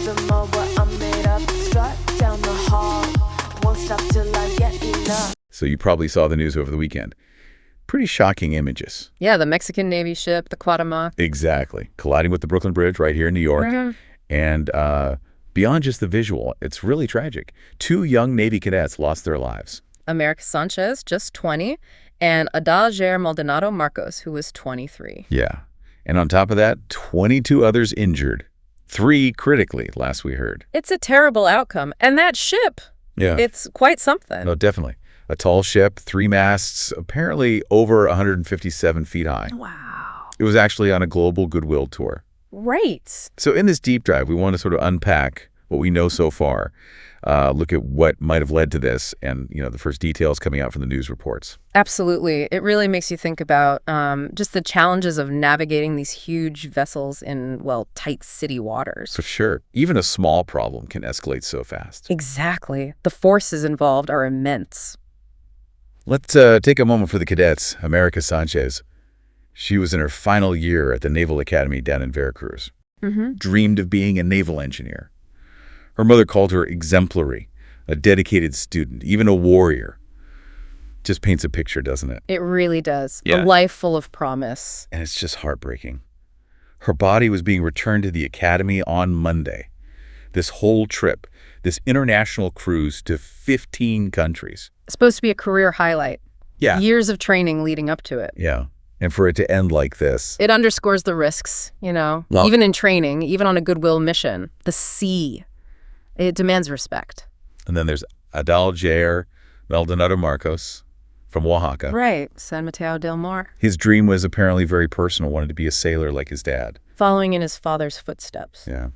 them all what I'm made up. Strut down the hall, won't stop till I get enough. So you probably saw the news over the weekend. Pretty shocking images. Yeah, the Mexican Navy ship, the Cuauhtémoc. Exactly. Colliding with the Brooklyn Bridge right here in New York. Mhm. And beyond just the visual, it's really tragic. 2 young Navy cadets lost their lives. America Sanchez, just 20, and Adalgisa Maldonado Marcos, who was 23. Yeah. And on top of that, 22 others injured. 3 critically, last we heard. It's a terrible outcome. And that ship, Yeah. it's quite something. No, definitely. A tall ship, 3 masts, apparently over 157 feet high. Wow. It was actually on a global goodwill tour. Right. So in this deep dive, we want to sort of unpack what we know so far, look at what might have led to this and, the first details coming out from the news reports. Absolutely. It really makes you think about just the challenges of navigating these huge vessels in, well, tight city waters. For sure. Even a small problem can escalate so fast. Exactly. The forces involved are immense. Let's take a moment for the cadets. America Sanchez. She was in her final year at the Naval Academy down in Veracruz. Dreamed of being a naval engineer. Her mother called her exemplary, a dedicated student, even a warrior. Just paints a picture, doesn't it? It really does. Yeah. A life full of promise. And it's just heartbreaking. Her body was being returned to the academy on Monday. This whole trip, this international cruise to 15 countries. It's supposed to be a career highlight. Yeah. Years of training leading up to it. Yeah. And for it to end like this. It underscores the risks, Well- even in training, even on a goodwill mission. The sea, it demands respect. And then there's Adalgisa Maldonado Marcos from Oaxaca. Right, San Mateo del Mar. His dream was apparently very personal, wanted to be a sailor like his dad. Following in his father's footsteps. Yeah.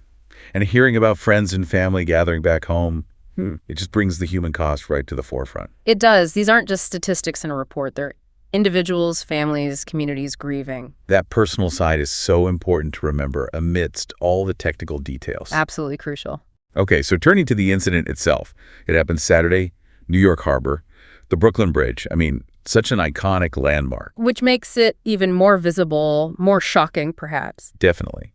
And hearing about friends and family gathering back home, it just brings the human cost right to the forefront. It does. These aren't just statistics in a report. They're individuals, families, communities grieving. That personal side is so important to remember amidst all the technical details. Absolutely crucial. Okay, so turning to the incident itself. It happened Saturday, New York Harbor, the Brooklyn Bridge. I mean, such an iconic landmark. Which makes it even more visible, more shocking, perhaps. Definitely.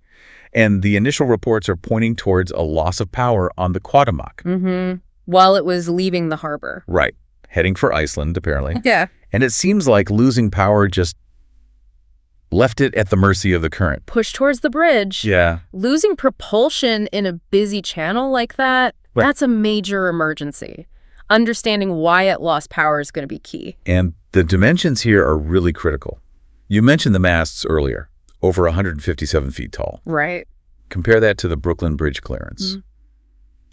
And the initial reports are pointing towards a loss of power on the Cuauhtémoc. While it was leaving the harbor. Right. Heading for Iceland, apparently. Yeah. And it seems like losing power just left it at the mercy of the current. Push towards the bridge. Yeah. Losing propulsion in a busy channel like that, Right. that's a major emergency. Understanding why it lost power is going to be key. And the dimensions here are really critical. You mentioned the masts earlier, over 157 feet tall. Right. Compare that to the Brooklyn Bridge clearance,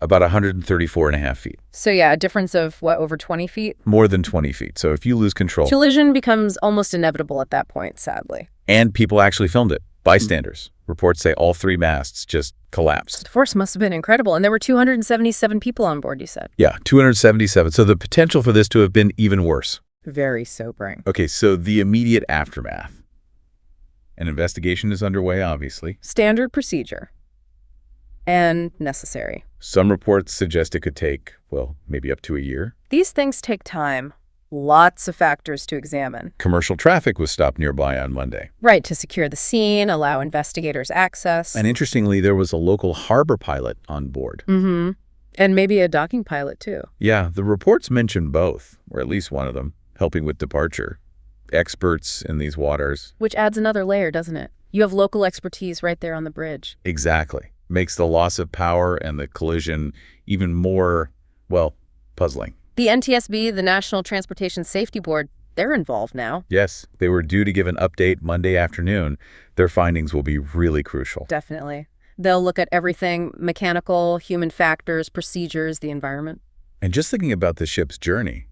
about 134 and a half feet, So yeah, a difference of, over 20 feet? more than 20 feet. So if you lose control, Collision becomes almost inevitable at that point, sadly. and people actually filmed it, bystanders. Reports say all 3 masts just collapsed. The force must have been incredible. And there were 277 people on board, you said. Yeah, 277. So the potential for this to have been even worse. Very sobering. Okay, so the immediate aftermath. An investigation is underway, obviously. Standard procedure. And necessary. Some reports suggest it could take, maybe up to a year. These things take time. Lots of factors to examine. Commercial traffic was stopped nearby on Monday. Right, to secure the scene, allow investigators access. And interestingly, there was a local harbor pilot on board. And maybe a docking pilot, too. Yeah, the reports mention both, or at least one of them, helping with departure. Experts in these waters. Which adds another layer, doesn't it? You have local expertise right there on the bridge. Exactly. Makes the loss of power and the collision even more, puzzling. The NTSB, the National Transportation Safety Board, they're involved now. Yes, they were due to give an update Monday afternoon. Their findings will be really crucial. Definitely. They'll look at everything, mechanical, human factors, procedures, the environment. And just thinking about the ship's journey,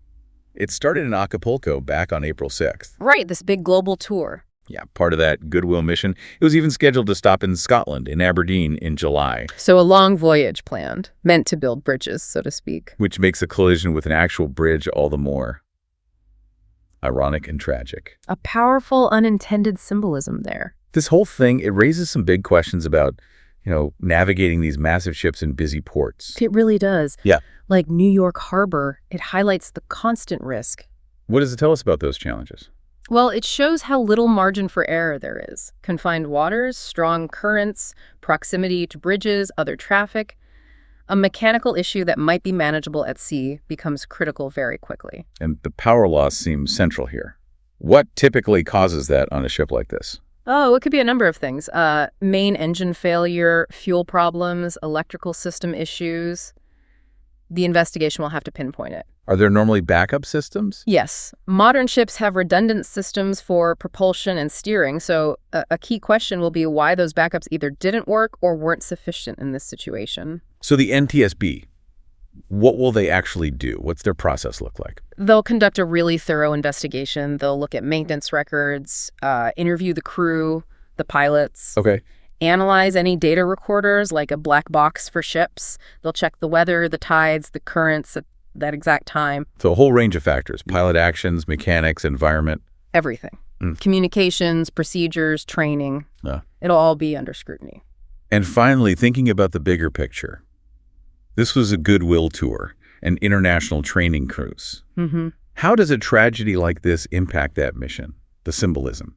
it started in Acapulco back on April 6th. Right, this big global tour. Yeah, part of that goodwill mission. It was even scheduled to stop in Scotland, in Aberdeen, in July. So a long voyage planned, meant to build bridges, so to speak. Which makes a collision with an actual bridge all the more ironic and tragic. A powerful unintended symbolism there. This whole thing, it raises some big questions about, navigating these massive ships in busy ports. It really does. Yeah. Like New York Harbor, it highlights the constant risk. What does it tell us about those challenges? Well, it shows how little margin for error there is. Confined waters, strong currents, proximity to bridges, other traffic. A mechanical issue that might be manageable at sea becomes critical very quickly. And the power loss seems central here. What typically causes that on a ship like this? Oh, it could be a number of things. Main engine failure, fuel problems, electrical system issues. The investigation will have to pinpoint it. Are there normally backup systems? Yes. Modern ships have redundant systems for propulsion and steering, so a key question will be why those backups either didn't work or weren't sufficient in this situation. So the NTSB, what will they actually do? What's their process look like? They'll conduct a really thorough investigation. They'll look at maintenance records, interview the crew, the pilots. Okay. Analyze any data recorders like a black box for ships. They'll check the weather, the tides, the currents at that exact time. So a whole range of factors, pilot actions, mechanics, environment. Everything. Communications, procedures, training. It'll all be under scrutiny. And finally, thinking about the bigger picture. This was a goodwill tour, an international training cruise. How does a tragedy like this impact that mission, the symbolism?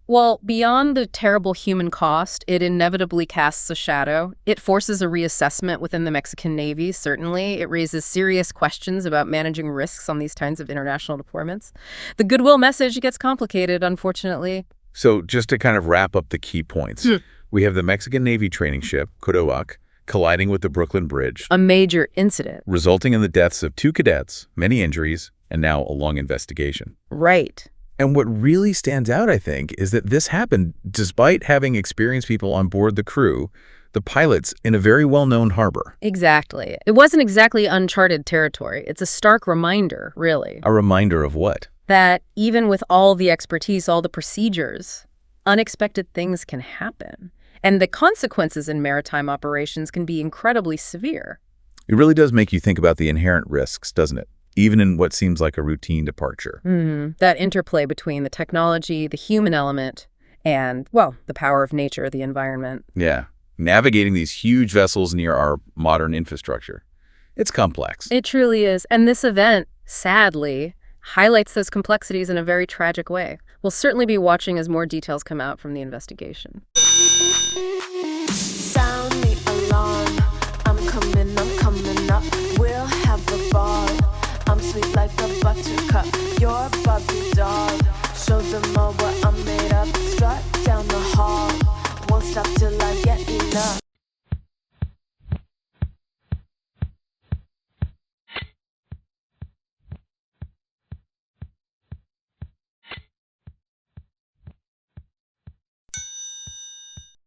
Well, beyond the terrible human cost, it inevitably casts a shadow. It forces a reassessment within the Mexican Navy, certainly. It raises serious questions about managing risks on these kinds of international deployments. The goodwill message gets complicated, unfortunately. So just to kind of wrap up the key points, we have the Mexican Navy training ship, Cadets, colliding with the Brooklyn Bridge. A major incident. Resulting in the deaths of 2 cadets, many injuries, and now a long investigation. Right. And what really stands out, I think, is that this happened despite having experienced people on board the crew, the pilots, in a very well-known harbor. Exactly. It wasn't exactly uncharted territory. It's a stark reminder, really. A reminder of what? That even with all the expertise, all the procedures, unexpected things can happen. And the consequences in maritime operations can be incredibly severe. It really does make you think about the inherent risks, doesn't it? Even in what seems like a routine departure. That interplay between the technology, the human element, and, well, the power of nature, the environment. Yeah. Navigating these huge vessels near our modern infrastructure. It's complex. It truly is. And this event, sadly, highlights those complexities in a very tragic way. We'll certainly be watching as more details come out from the investigation. Sound the alarm. I'm coming up. We'll have a ball. I'm sweet like a buttercup. You're Bobby doll. Show them all what I'm made of. Strut down the hall. Won't stop till I get enough.